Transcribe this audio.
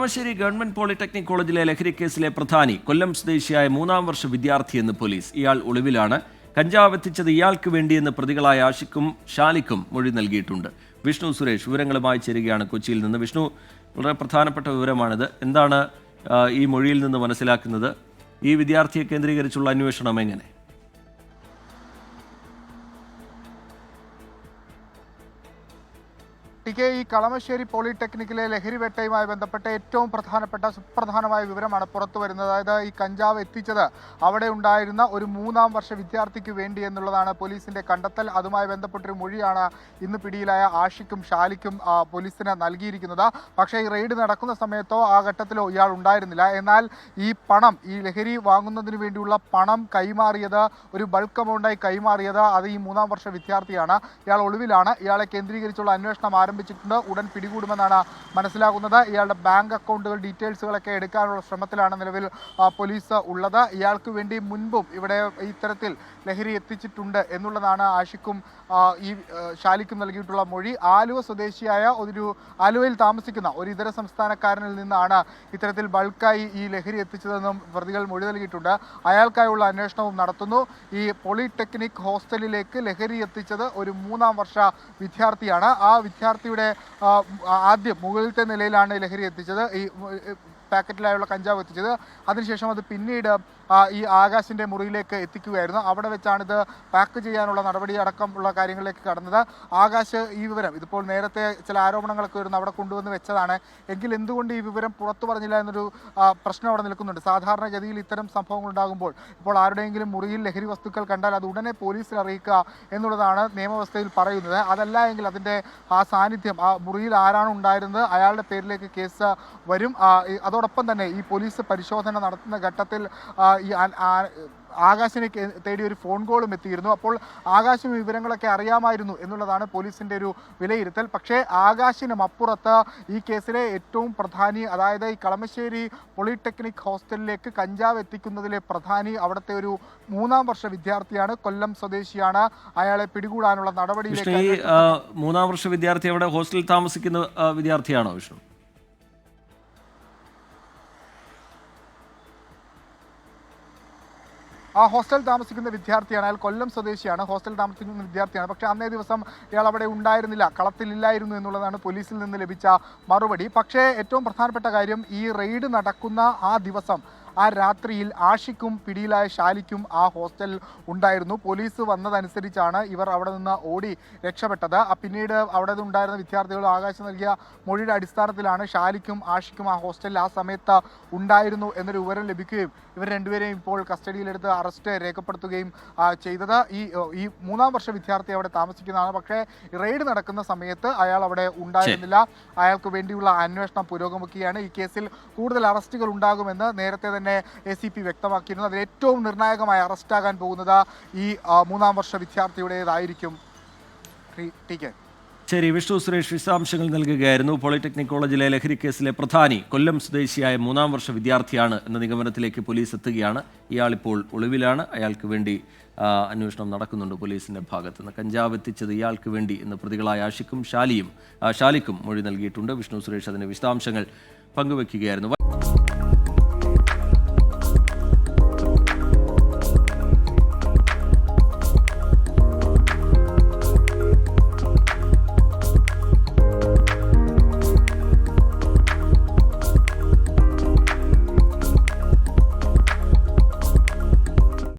Kalamassery government polytechnic കോളേജിലെ ലഹരി കേസിലെ പ്രധാനി കൊല്ലം സ്വദേശിയായ 3-ാം വർഷ വിദ്യാർത്ഥിയെന്ന് പോലീസ്. ഇയാൾ ഒളിവിലാണ്. കഞ്ചാവ് എത്തിച്ചത് ഇയാൾക്ക് വേണ്ടിയെന്ന് പ്രതികളായ ആഷിഖും ഷാലിഖും മൊഴി നൽകിയിട്ടുണ്ട്. വിഷ്ണു സുരേഷ് വിവരങ്ങളുമായി ചേരുകയാണ് കൊച്ചിയിൽ നിന്ന്. വിഷ്ണു, വളരെ പ്രധാനപ്പെട്ട വിവരമാണിത്. എന്താണ് ഈ മൊഴിയിൽ നിന്ന് മനസ്സിലാക്കുന്നത്? ഈ വിദ്യാർത്ഥിയെ കേന്ദ്രീകരിച്ചുള്ള അന്വേഷണം എങ്ങനെ? ഈ കളമശ്ശേരി പോളിടെക്നിക്കിലെ ലഹരി വേട്ടയുമായി ബന്ധപ്പെട്ട ഏറ്റവും സുപ്രധാനമായ വിവരമാണ് പുറത്തു വരുന്നത്. അതായത് ഈ കഞ്ചാവ് എത്തിച്ചത് അവിടെ ഉണ്ടായിരുന്ന ഒരു 3-ാം വർഷ വിദ്യാർത്ഥിക്ക് വേണ്ടി എന്നുള്ളതാണ് പോലീസിന്റെ കണ്ടെത്തൽ. അതുമായി ബന്ധപ്പെട്ടൊരു മൊഴിയാണ് ഇന്ന് പിടിയിലായ ആഷിഖും ഷാലിഖും പോലീസിന് നൽകിയിരിക്കുന്നത്. പക്ഷേ ഈ റെയ്ഡ് നടക്കുന്ന സമയത്തോ ആ ഘട്ടത്തിലോ ഇയാൾ ഉണ്ടായിരുന്നില്ല. എന്നാൽ ഈ പണം, ഈ ലഹരി വാങ്ങുന്നതിന് വേണ്ടിയുള്ള പണം കൈമാറിയത്, ഒരു ബൾക്ക് എമൗണ്ടായി കൈമാറിയത് അത് ഈ 3-ാം വർഷ വിദ്യാർത്ഥിയാണ്. ഇയാൾ ഒളിവിലാണ്. ഇയാളെ കേന്ദ്രീകരിച്ചുള്ള അന്വേഷണം ആരംഭിച്ചിട്ടുണ്ട്. ഉടൻ പിടികൂടുമെന്നാണ് മനസ്സിലാകുന്നത്. ഇയാളുടെ ബാങ്ക് അക്കൗണ്ടുകൾ ഡീറ്റെയിൽസുകളൊക്കെ എടുക്കാനുള്ള ശ്രമത്തിലാണ് നിലവിൽ പോലീസ് ഉള്ളത്. ഇയാൾക്ക് വേണ്ടി മുൻപും ഇവിടെ ഇത്തരത്തിൽ ലഹരി എത്തിച്ചിട്ടുണ്ട് എന്നുള്ളതാണ് ആഷിഖും ഈ ഷാലിഖും നൽകിയിട്ടുള്ള മൊഴി. ആലുവ സ്വദേശിയായ ആലുവയിൽ താമസിക്കുന്ന ഒരു ഇതര സംസ്ഥാനക്കാരനിൽ നിന്നാണ് ഇത്തരത്തിൽ ബൾക്കായി ഈ ലഹരി എത്തിച്ചതെന്നും പ്രതികൾ മൊഴി നൽകിയിട്ടുണ്ട്. അയാൾക്കായുള്ള അന്വേഷണവും നടത്തുന്നു. ഈ പോളിടെക്നിക് ഹോസ്റ്റലിലേക്ക് ലഹരി എത്തിച്ചത് ഒരു 3-ാം വർഷ വിദ്യാർത്ഥിയാണ്. ആ വിദ്യാർത്ഥിയുടെ ആദ്യം മുകളിലത്തെ നിലയിലാണ് ലഹരി എത്തിച്ചത്, ഈ പാക്കറ്റിലായുള്ള കഞ്ചാവ് എത്തിച്ചത്. അതിനുശേഷം അത് പിന്നീട് ഈ ആകാശിൻ്റെ മുറിയിലേക്ക് എത്തിക്കുകയായിരുന്നു. അവിടെ വെച്ചാണിത് പാക്ക് ചെയ്യാനുള്ള നടപടി അടക്കമുള്ള കാര്യങ്ങളിലേക്ക് കടന്നത്. ആകാശ് ഈ വിവരം, ഇതിപ്പോൾ നേരത്തെ ചില ആരോപണങ്ങളൊക്കെ വരുന്നു, അവിടെ കൊണ്ടുവന്ന് വെച്ചതാണ്. എങ്കിൽ എന്തുകൊണ്ട് ഈ വിവരം പുറത്തു പറഞ്ഞില്ല എന്നൊരു പ്രശ്നം അവിടെ നിൽക്കുന്നുണ്ട്. സാധാരണഗതിയിൽ ഇത്തരം സംഭവങ്ങൾ ഉണ്ടാകുമ്പോൾ ഇപ്പോൾ ആരുടെയെങ്കിലും മുറിയിൽ ലഹരി വസ്തുക്കൾ കണ്ടാൽ അത് ഉടനെ പോലീസിൽ അറിയിക്കുക എന്നുള്ളതാണ് നിയമവ്യവസ്ഥയിൽ പറയുന്നത്. അതല്ല എങ്കിൽ അതിൻ്റെ ആ സാന്നിധ്യം, ആ മുറിയിൽ ആരാണ് ഉണ്ടായിരുന്നത് അയാളുടെ പേരിലേക്ക് കേസ് വരും. അതോടൊപ്പം തന്നെ ഈ പോലീസ് പരിശോധന നടത്തുന്ന ഘട്ടത്തിൽ ഈ ആകാശിനെ തേടി ഒരു ഫോൺ കോളും എത്തിയിരുന്നു. അപ്പോൾ ആകാശിന് വിവരങ്ങളൊക്കെ അറിയാമായിരുന്നു എന്നുള്ളതാണ് പോലീസിൻ്റെ ഒരു വിലയിരുത്തൽ. പക്ഷേ ആകാശിനും അപ്പുറത്ത് ഈ കേസിലെ ഏറ്റവും പ്രധാനി, അതായത് ഈ കളമശ്ശേരി പോളിടെക്നിക് ഹോസ്റ്റലിലേക്ക് കഞ്ചാവ് എത്തിക്കുന്നതിലെ പ്രധാനി അവിടുത്തെ ഒരു 3-ാം വർഷ വിദ്യാർത്ഥിയാണ്, കൊല്ലം സ്വദേശിയാണ്. അയാളെ പിടികൂടാനുള്ള നടപടിയിലേക്ക്. 3-ാം വർഷ വിദ്യാർത്ഥി അവിടെ ഹോസ്റ്റലിൽ താമസിക്കുന്ന വിദ്യാർത്ഥിയാണോ വിഷ്ണു? ഹോസ്റ്റൽ താമസിക്കുന്ന വിദ്യാർത്ഥിയാണ്. അയാൾ കൊല്ലം സ്വദേശിയാണ്, ഹോസ്റ്റൽ താമസിക്കുന്ന വിദ്യാർത്ഥിയാണ്. പക്ഷേ അന്നേ ദിവസം ഇയാൾ അവിടെ ഉണ്ടായിരുന്നില്ല, കളത്തിലില്ലായിരുന്നു എന്നുള്ളതാണ് പോലീസിൽ നിന്ന് ലഭിച്ച മറുപടി. പക്ഷേ ഏറ്റവും പ്രധാനപ്പെട്ട കാര്യം, ഈ റെയ്ഡ് നടക്കുന്ന ആ ദിവസം, ആ രാത്രിയിൽ ആഷിഖും പിടിയിലായ ഷാലിഖും ആ ഹോസ്റ്റലിൽ ഉണ്ടായിരുന്നു. പോലീസ് വന്നതനുസരിച്ചാണ് ഇവർ അവിടെ നിന്ന് ഓടി രക്ഷപ്പെട്ടത്. പിന്നീട് അവിടെ ഉണ്ടായിരുന്ന വിദ്യാർത്ഥികൾ ആകാശം നൽകിയ മൊഴിയുടെ അടിസ്ഥാനത്തിലാണ് ഷാലിഖും ആഷിഖും ആ ഹോസ്റ്റലിൽ ആ സമയത്ത് ഉണ്ടായിരുന്നു എന്നൊരു വിവരം ലഭിക്കുകയും ഇവർ രണ്ടുപേരെയും ഇപ്പോൾ കസ്റ്റഡിയിലെടുത്ത് അറസ്റ്റ് രേഖപ്പെടുത്തുകയും ചെയ്തത്. ഈ 3-ാം വർഷ വിദ്യാർത്ഥി അവിടെ താമസിക്കുന്നതാണ്. പക്ഷേ റെയ്ഡ് നടക്കുന്ന സമയത്ത് അയാൾ അവിടെ ഉണ്ടായിരുന്നില്ല. അയാൾക്ക് വേണ്ടിയുള്ള അന്വേഷണം പുരോഗമിക്കുകയാണ്. ഈ കേസിൽ കൂടുതൽ അറസ്റ്റുകൾ ഉണ്ടാകുമെന്ന് നേരത്തെ തന്നെ ACP വ്യക്തമാക്കിയിരുന്നു. അതിൽ ഏറ്റവും നിർണായകമായ അറസ്റ്റാകാൻ പോകുന്നത് ഈ 3-ാം വർഷ വിദ്യാർത്ഥിയുടേതായിരിക്കും. ശരി, വിഷ്ണു സുരേഷ് വിശദാംശങ്ങൾ നൽകുകയായിരുന്നു. പോളിടെക്നിക് കോളേജിലെ ലഹരി കേസിലെ പ്രധാനി കൊല്ലം സ്വദേശിയായ 3-ാം വർഷ വിദ്യാർത്ഥിയാണ് എന്ന നിഗമനത്തിലേക്ക് പോലീസ് എത്തുകയാണ്. ഇയാളിപ്പോൾ ഒളിവിലാണ്. അയാൾക്ക് വേണ്ടി അന്വേഷണം നടക്കുന്നുണ്ട് പോലീസിന്റെ ഭാഗത്ത് നിന്ന്. കഞ്ചാവ് എത്തിച്ചത് ഇയാൾക്ക് വേണ്ടി എന്ന് പ്രതികളായ ആഷിഖും ഷാലിഖും മൊഴി നൽകിയിട്ടുണ്ട്. വിഷ്ണു സുരേഷ് അതിന്റെ വിശദാംശങ്ങൾ പങ്കുവെക്കുകയായിരുന്നു.